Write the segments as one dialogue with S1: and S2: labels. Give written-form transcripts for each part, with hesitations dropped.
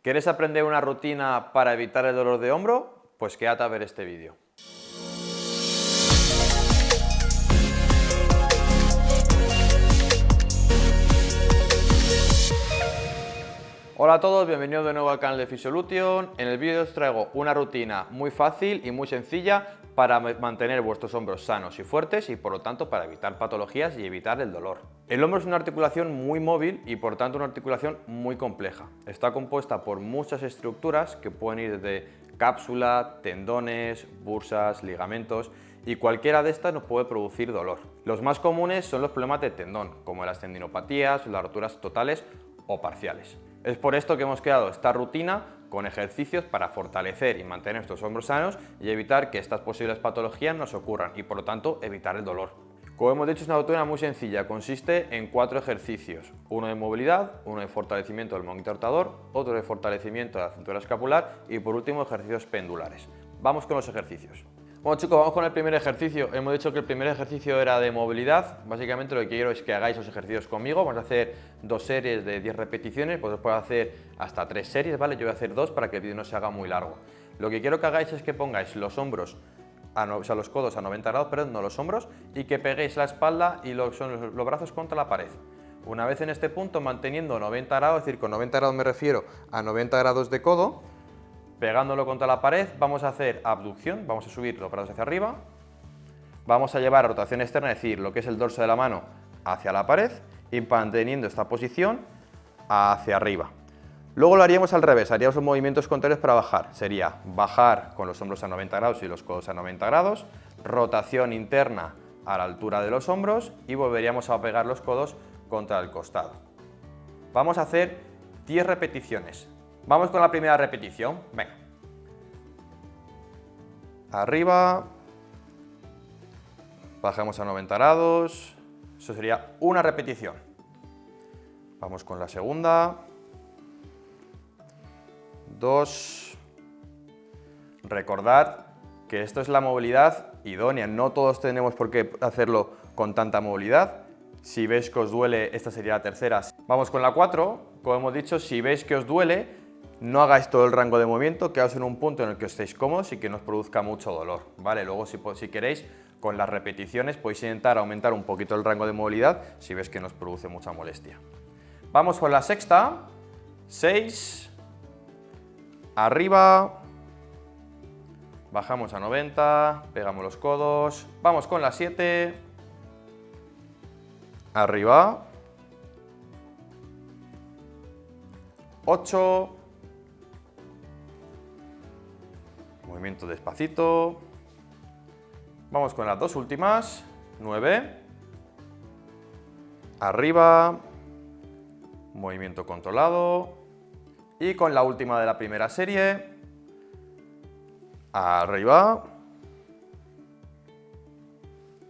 S1: ¿Quieres aprender una rutina para evitar el dolor de hombro? Pues quédate a ver este vídeo. Hola a todos, bienvenidos de nuevo al canal de Physiolution. En el vídeo os traigo una rutina muy fácil y muy sencilla para mantener vuestros hombros sanos y fuertes y por lo tanto para evitar patologías y evitar el dolor. El hombro es una articulación muy móvil y por tanto una articulación muy compleja. Está compuesta por muchas estructuras que pueden ir desde cápsula, tendones, bursas, ligamentos y cualquiera de estas nos puede producir dolor. Los más comunes son los problemas de tendón, como las tendinopatías, las roturas totales o parciales. Es por esto que hemos creado esta rutina con ejercicios para fortalecer y mantener nuestros hombros sanos y evitar que estas posibles patologías nos ocurran y por lo tanto evitar el dolor. Como hemos dicho, es una rutina muy sencilla, consiste en 4 ejercicios, uno de movilidad, uno de fortalecimiento del manguito rotador, otro de fortalecimiento de la cintura escapular y por último ejercicios pendulares. Vamos con los ejercicios. Bueno chicos, vamos con el primer ejercicio. Hemos dicho que el primer ejercicio era de movilidad. Básicamente lo que quiero es que hagáis los ejercicios conmigo. Vamos a hacer 2 series de 10 repeticiones, pues os puedo hacer hasta 3 series, ¿vale? Yo voy a hacer 2 para que el vídeo no se haga muy largo. Lo que quiero que hagáis es que pongáis los hombros, o sea, los codos a 90 grados, perdón, no los hombros, y que peguéis la espalda y los brazos contra la pared. Una vez en este punto, manteniendo 90 grados, es decir, con 90 grados me refiero a 90 grados de codo, pegándolo contra la pared, vamos a hacer abducción, vamos a subir los brazos hacia arriba, vamos a llevar a rotación externa, es decir, lo que es el dorso de la mano hacia la pared y manteniendo esta posición hacia arriba. Luego lo haríamos al revés, haríamos los movimientos contrarios para bajar, sería bajar con los hombros a 90 grados y los codos a 90 grados, rotación interna a la altura de los hombros y volveríamos a pegar los codos contra el costado. Vamos a hacer 10 repeticiones. Vamos con la primera repetición. Venga. Arriba. Bajamos a 90 grados. Eso sería una repetición. Vamos con la segunda. 2. Recordad que esto es la movilidad idónea. No todos tenemos por qué hacerlo con tanta movilidad. Si veis que os duele, esta sería la tercera. Vamos con la 4. Como hemos dicho, si veis que os duele, no hagáis todo el rango de movimiento, quedaos en un punto en el que os estéis cómodos y que no os produzca mucho dolor, ¿vale? Luego, si queréis, con las repeticiones podéis intentar aumentar un poquito el rango de movilidad si veis que no os produce mucha molestia. Vamos con la sexta. 6. Arriba. Bajamos a 90, pegamos los codos. Vamos con la 7. Arriba. 8. Movimiento despacito. Vamos con las 2 últimas. 9. Arriba. Movimiento controlado. Y con la última de la primera serie. Arriba.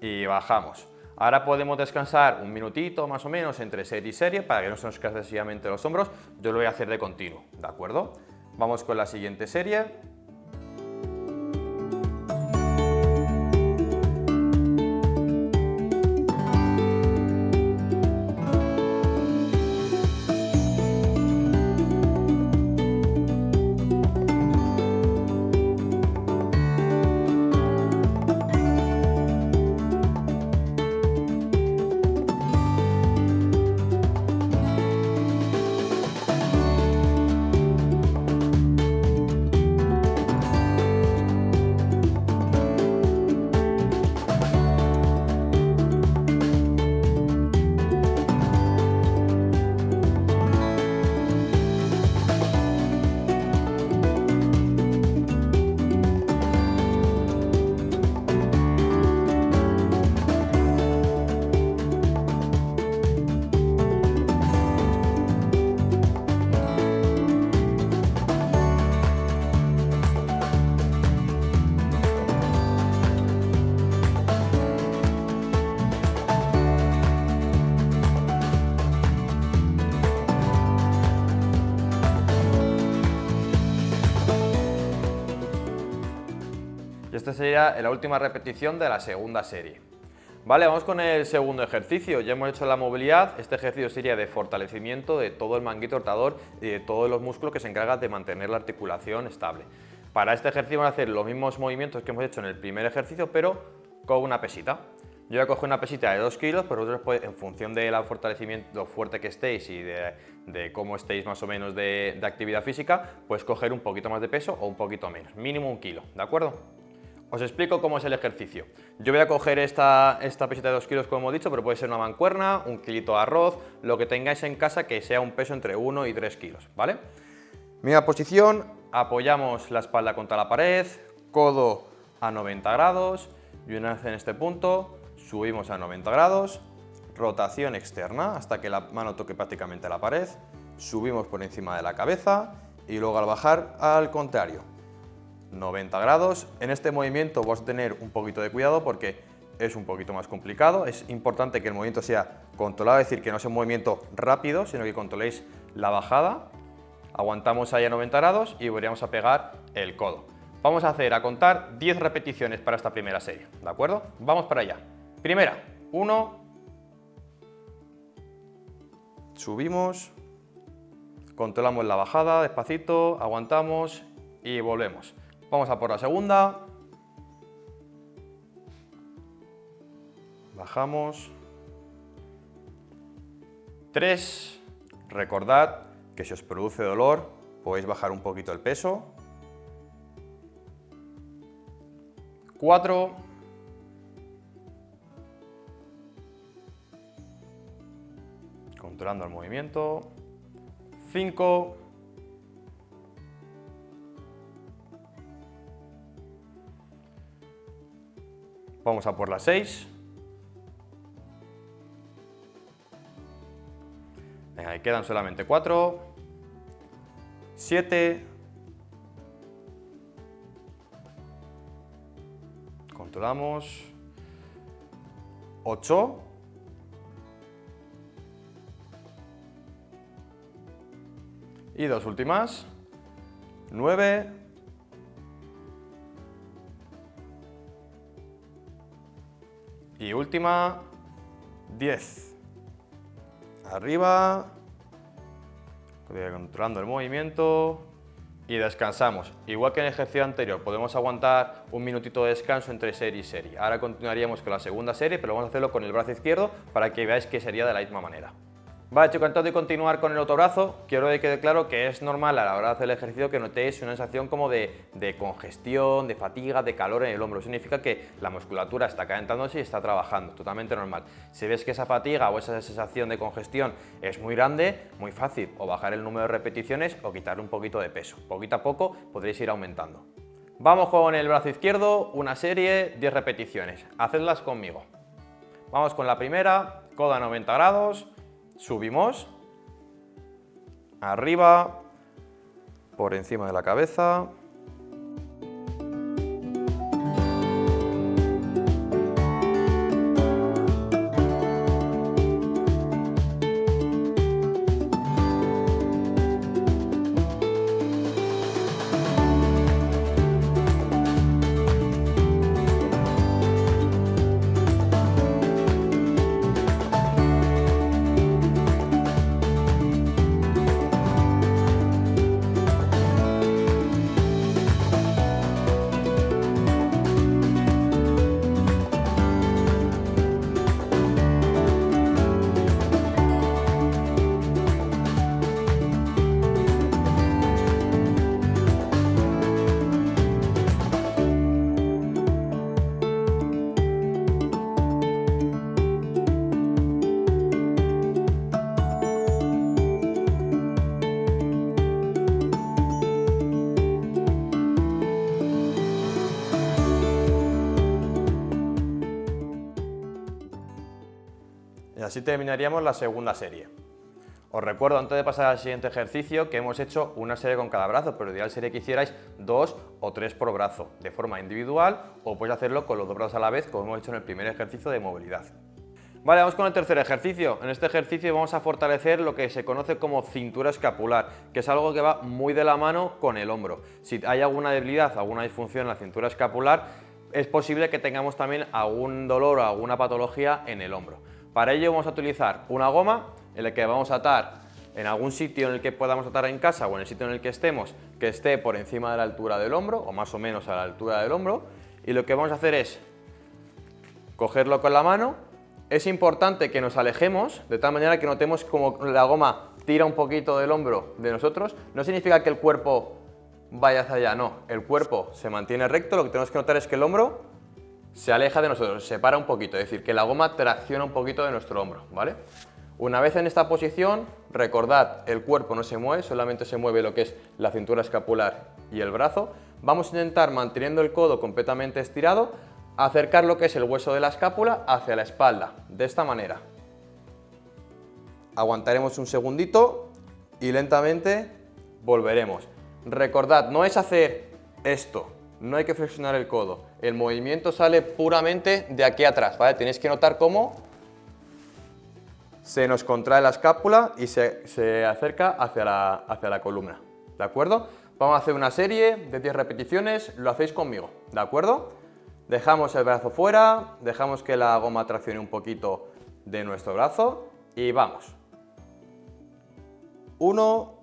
S1: Y bajamos. Ahora podemos descansar un minutito más o menos entre serie y serie para que no se nos canse excesivamente los hombros. Yo lo voy a hacer de continuo, ¿de acuerdo? Vamos con la siguiente serie. Esta sería la última repetición de la segunda serie. Vale, vamos con el segundo ejercicio. Ya hemos hecho la movilidad. Este ejercicio sería de fortalecimiento de todo el manguito rotador y de todos los músculos que se encargan de mantener la articulación estable. Para este ejercicio vamos a hacer los mismos movimientos que hemos hecho en el primer ejercicio, pero con una pesita. Yo voy a coger una pesita de 2 kilos, pero vosotros, en función del fortalecimiento, lo fuerte que estéis y de cómo estéis más o menos de actividad física, puedes coger un poquito más de peso o un poquito menos, mínimo 1 kilo, ¿de acuerdo? Os explico cómo es el ejercicio. Yo voy a coger esta pesita de 2 kilos, como hemos dicho, pero puede ser una mancuerna, un kilito de arroz, lo que tengáis en casa que sea un peso entre 1 y 3 kilos, ¿vale? Misma posición, apoyamos la espalda contra la pared, codo a 90 grados, y una vez en este punto, subimos a 90 grados, rotación externa hasta que la mano toque prácticamente la pared, subimos por encima de la cabeza y luego al bajar al contrario. 90 grados. En este movimiento vamos a tener un poquito de cuidado porque es un poquito más complicado. Es importante que el movimiento sea controlado, es decir, que no sea un movimiento rápido, sino que controléis la bajada. Aguantamos ahí a 90 grados y volvemos a pegar el codo. Vamos a contar 10 repeticiones para esta primera serie, ¿de acuerdo? Vamos para allá. Primera, 1, subimos, controlamos la bajada despacito, aguantamos y volvemos. Vamos a por la segunda, bajamos, 3, recordad que si os produce dolor podéis bajar un poquito el peso, 4, controlando el movimiento, 5, vamos a por las 6. Venga, ahí quedan solamente 4. 7. Controlamos. 8. Y 2 últimas. 9. Y última, 10. Arriba, controlando el movimiento y descansamos. Igual que en el ejercicio anterior, podemos aguantar un minutito de descanso entre serie y serie. Ahora continuaríamos con la segunda serie, pero vamos a hacerlo con el brazo izquierdo para que veáis que sería de la misma manera. Vale, chicos, antes de continuar con el otro brazo, quiero que quede claro que es normal a la hora de hacer el ejercicio que notéis una sensación como de congestión, de fatiga, de calor en el hombro. Significa que la musculatura está calentándose y está trabajando, totalmente normal. Si ves que esa fatiga o esa sensación de congestión es muy grande, muy fácil, o bajar el número de repeticiones o quitar un poquito de peso. Poquito a poco podréis ir aumentando. Vamos con el brazo izquierdo, una serie, 10 repeticiones. Hacedlas conmigo. Vamos con la primera, codo a 90 grados. Subimos, arriba, por encima de la cabeza. Y así terminaríamos la segunda serie. Os recuerdo antes de pasar al siguiente ejercicio que hemos hecho una serie con cada brazo, pero ideal sería que hicierais 2 o 3 por brazo, de forma individual, o podéis hacerlo con los 2 brazos a la vez, como hemos hecho en el primer ejercicio de movilidad. Vale, vamos con el tercer ejercicio. En este ejercicio vamos a fortalecer lo que se conoce como cintura escapular, que es algo que va muy de la mano con el hombro. Si hay alguna debilidad, alguna disfunción en la cintura escapular, es posible que tengamos también algún dolor o alguna patología en el hombro. Para ello vamos a utilizar una goma en la que vamos a atar en algún sitio en el que podamos atar en casa o en el sitio en el que estemos, que esté por encima de la altura del hombro o más o menos a la altura del hombro, y lo que vamos a hacer es cogerlo con la mano. Es importante que nos alejemos de tal manera que notemos como la goma tira un poquito del hombro de nosotros. No significa que el cuerpo vaya hacia allá, no, el cuerpo se mantiene recto, lo que tenemos que notar es que el hombro se aleja de nosotros, se separa un poquito, es decir, que la goma tracciona un poquito de nuestro hombro, ¿vale? Una vez en esta posición, recordad, el cuerpo no se mueve, solamente se mueve lo que es la cintura escapular y el brazo. Vamos a intentar, manteniendo el codo completamente estirado, acercar lo que es el hueso de la escápula hacia la espalda, de esta manera. Aguantaremos un segundito y lentamente volveremos. Recordad, no es hacer esto, no hay que flexionar el codo, el movimiento sale puramente de aquí atrás, ¿vale? Tenéis que notar cómo se nos contrae la escápula y se acerca hacia la columna, ¿de acuerdo? Vamos a hacer una serie de 10 repeticiones, lo hacéis conmigo, ¿de acuerdo? Dejamos el brazo fuera, dejamos que la goma traccione un poquito de nuestro brazo y vamos. 1,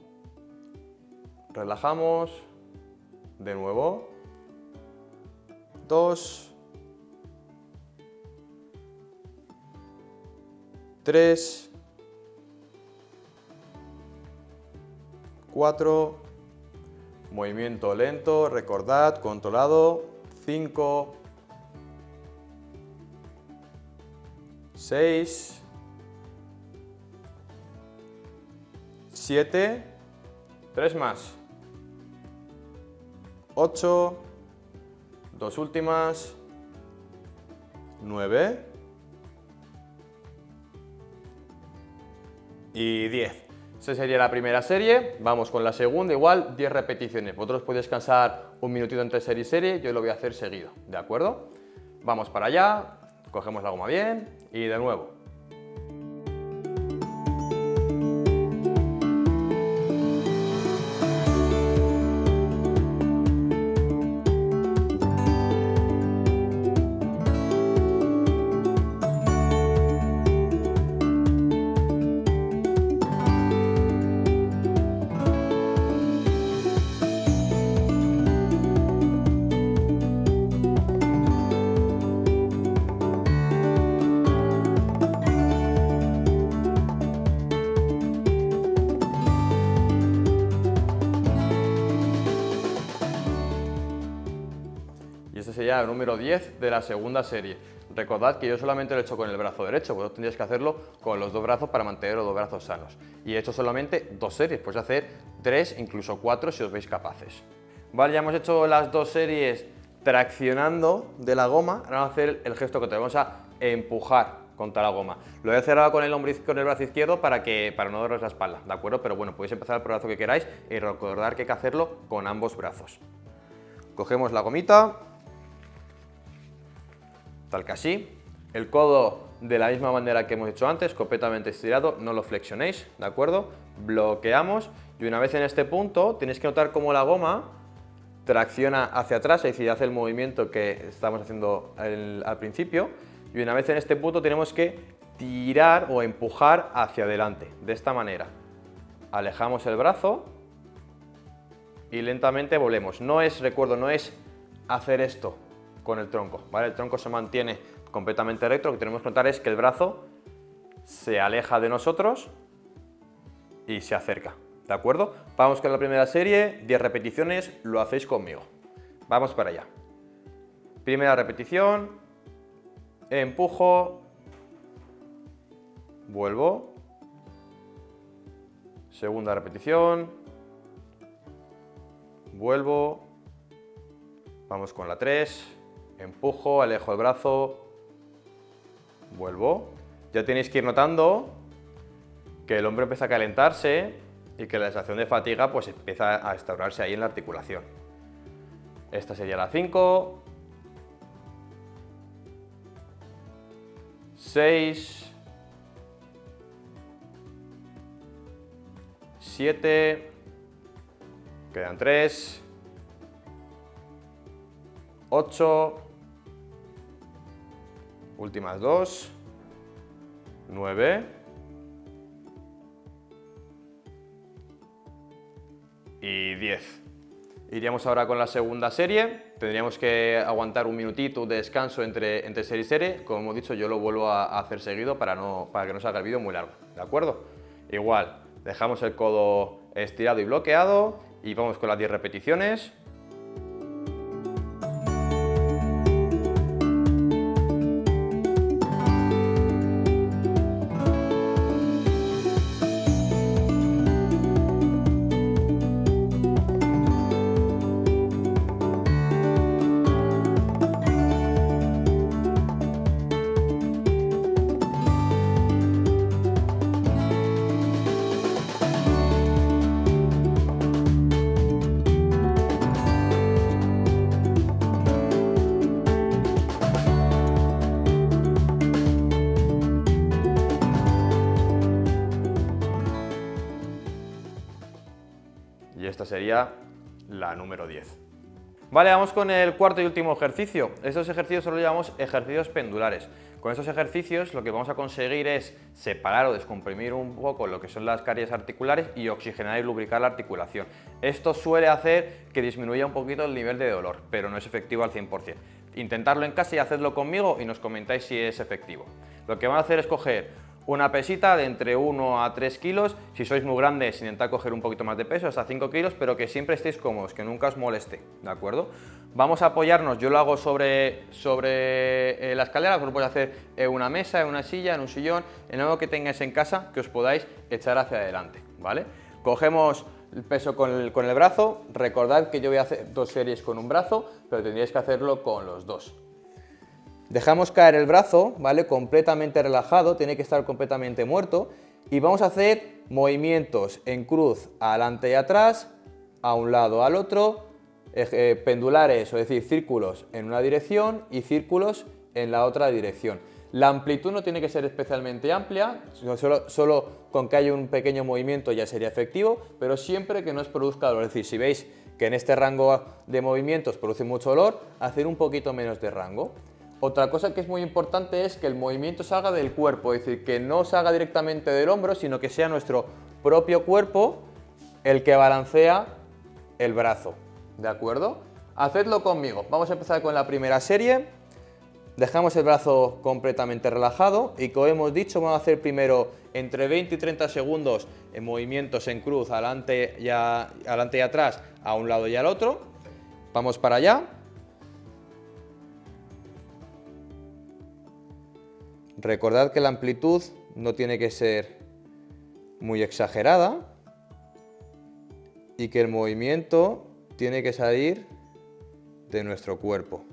S1: relajamos, de nuevo, 2, 3, 4, movimiento lento, recordad, controlado, 5, 6, 7, 3 más, 8, 2 últimas, 9 y 10. Esa sería la primera serie. Vamos con la segunda, igual 10 repeticiones. Vosotros podéis descansar un minutito entre serie y serie, yo lo voy a hacer seguido, ¿de acuerdo? Vamos para allá, cogemos la goma bien y de nuevo. Y este sería el número 10 de la segunda serie. Recordad que yo solamente lo he hecho con el brazo derecho, vosotros tendríais que hacerlo con los dos brazos para mantener los dos brazos sanos. Y he hecho solamente 2 series, podéis hacer 3, incluso 4 si os veis capaces. Vale, ya hemos hecho las 2 series traccionando de la goma, ahora vamos a hacer el gesto que vamos a empujar contra la goma. Lo voy a hacer ahora con el brazo izquierdo para no doleros la espalda, ¿de acuerdo? Pero bueno, podéis empezar por el brazo que queráis y recordar que hay que hacerlo con ambos brazos. Cogemos la gomita, tal que así, el codo de la misma manera que hemos hecho antes, completamente estirado, no lo flexionéis, ¿de acuerdo? Bloqueamos y una vez en este punto tenéis que notar cómo la goma tracciona hacia atrás, es decir, hace el movimiento que estamos haciendo al principio, y una vez en este punto tenemos que tirar o empujar hacia adelante, de esta manera. Alejamos el brazo y lentamente volvemos. No es, recuerdo, no es hacer esto con el tronco, ¿vale? El tronco se mantiene completamente recto, lo que tenemos que notar es que el brazo se aleja de nosotros y se acerca, ¿de acuerdo? Vamos con la primera serie, 10 repeticiones, lo hacéis conmigo. Vamos para allá. Primera repetición, empujo, vuelvo. Segunda repetición, vuelvo. Vamos con la 3, empujo, alejo el brazo, vuelvo. Ya tenéis que ir notando que el hombro empieza a calentarse y que la sensación de fatiga pues empieza a instaurarse ahí en la articulación. Esta sería la 5, 6, 7, quedan 3, 8, Últimas 2. 9. Y 10. Iríamos ahora con la segunda serie. Tendríamos que aguantar un minutito de descanso entre serie y serie. Como hemos dicho, yo lo vuelvo a hacer seguido para que no salga el vídeo muy largo, ¿de acuerdo? Igual, dejamos el codo estirado y bloqueado y vamos con las 10 repeticiones. Y esta sería la número 10. Vale, vamos con el cuarto y último ejercicio. Estos ejercicios solo llamamos ejercicios pendulares. Con estos ejercicios lo que vamos a conseguir es separar o descomprimir un poco lo que son las caries articulares y oxigenar y lubricar la articulación. Esto suele hacer que disminuya un poquito el nivel de dolor, pero no es efectivo al 100%. Intentarlo en casa y hacedlo conmigo y nos comentáis si es efectivo. Lo que vamos a hacer es coger una pesita de entre 1 a 3 kilos, si sois muy grandes intentad coger un poquito más de peso, hasta 5 kilos, pero que siempre estéis cómodos, que nunca os moleste, ¿de acuerdo? Vamos a apoyarnos, yo lo hago sobre la escalera, lo podéis hacer en una mesa, en una silla, en un sillón, en algo que tengáis en casa que os podáis echar hacia adelante, ¿vale? Cogemos el peso con el brazo, recordad que yo voy a hacer 2 series con un brazo, pero tendríais que hacerlo con los 2. Dejamos caer el brazo, ¿vale? Completamente relajado, tiene que estar completamente muerto y vamos a hacer movimientos en cruz adelante y atrás, a un lado al otro, pendulares, es decir, círculos en una dirección y círculos en la otra dirección. La amplitud no tiene que ser especialmente amplia, solo con que haya un pequeño movimiento ya sería efectivo, pero siempre que no os produzca dolor. Es decir, si veis que en este rango de movimientos produce mucho dolor, hacer un poquito menos de rango. Otra cosa que es muy importante es que el movimiento salga del cuerpo, es decir, que no salga directamente del hombro, sino que sea nuestro propio cuerpo el que balancea el brazo, ¿de acuerdo? Hacedlo conmigo. Vamos a empezar con la primera serie. Dejamos el brazo completamente relajado y, como hemos dicho, vamos a hacer primero entre 20 y 30 segundos en movimientos en cruz, adelante y atrás, a un lado y al otro. Vamos para allá. Recordad que la amplitud no tiene que ser muy exagerada y que el movimiento tiene que salir de nuestro cuerpo.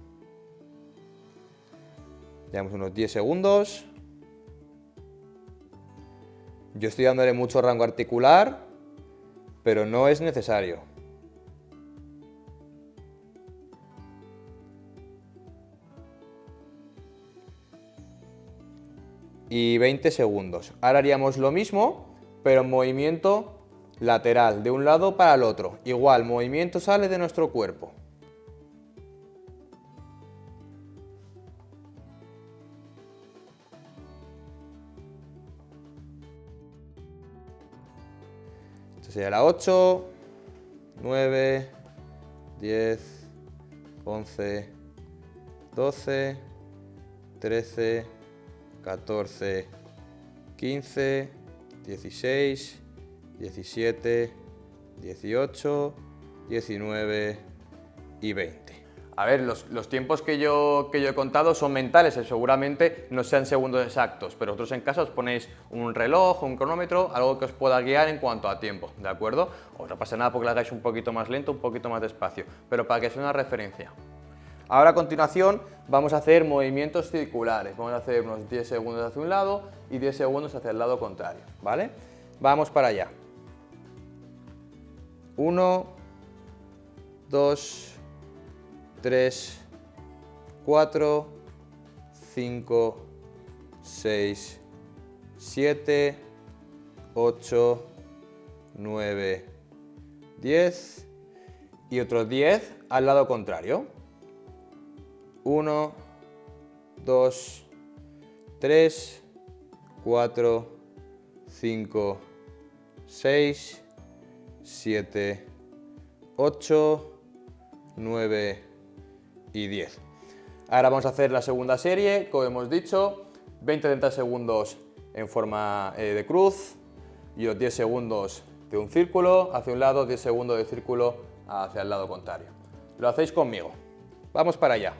S1: Llevamos unos 10 segundos. Yo estoy dándole mucho rango articular, pero no es necesario. Y 20 segundos. Ahora haríamos lo mismo, pero en movimiento lateral, de un lado para el otro. Igual, movimiento sale de nuestro cuerpo. Esta sería la 8, 9, 10, 11, 12, 13, 14, 15, 16, 17, 18, 19 y 20. A ver, los tiempos que yo he contado son mentales, seguramente no sean segundos exactos, pero vosotros en casa os ponéis un reloj, un cronómetro, algo que os pueda guiar en cuanto a tiempo, ¿de acuerdo? Os no pasa nada porque lo hagáis un poquito más lento, un poquito más despacio, pero para que sea una referencia. Ahora a continuación vamos a hacer movimientos circulares, vamos a hacer unos 10 segundos hacia un lado y 10 segundos hacia el lado contrario, ¿vale? Vamos para allá. 1, 2, 3, 4, 5, 6, 7, 8, 9, 10 y otros 10 al lado contrario. 1, 2, 3, 4, 5, 6, 7, 8, 9 y 10. Ahora vamos a hacer la segunda serie, como hemos dicho, 20-30 segundos en forma de cruz y los 10 segundos de un círculo hacia un lado, 10 segundos de círculo hacia el lado contrario. Lo hacéis conmigo. Vamos para allá.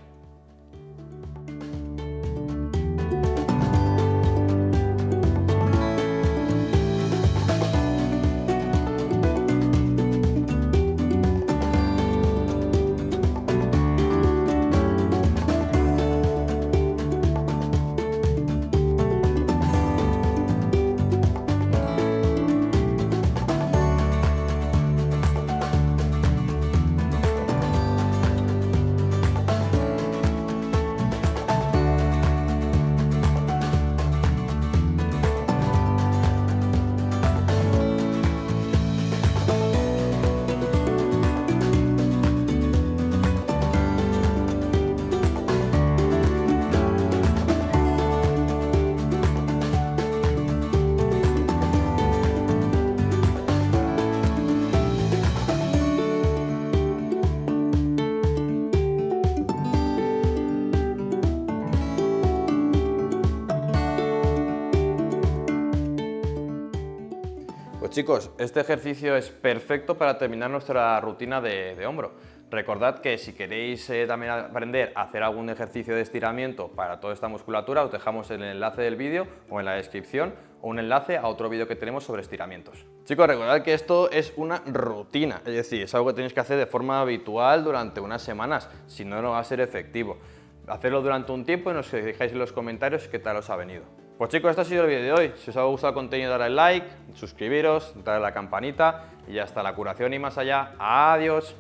S1: Pues chicos, este ejercicio es perfecto para terminar nuestra rutina de hombro. Recordad que si queréis también aprender a hacer algún ejercicio de estiramiento para toda esta musculatura, os dejamos el enlace del vídeo o en la descripción o un enlace a otro vídeo que tenemos sobre estiramientos. Chicos, recordad que esto es una rutina, es decir, es algo que tenéis que hacer de forma habitual durante unas semanas, si no, no va a ser efectivo. Hacedlo durante un tiempo y nos dejáis en los comentarios qué tal os ha venido. Pues chicos, este ha sido el vídeo de hoy. Si os ha gustado el contenido, darle like, suscribiros, darle a la campanita y hasta la curación y más allá. ¡Adiós!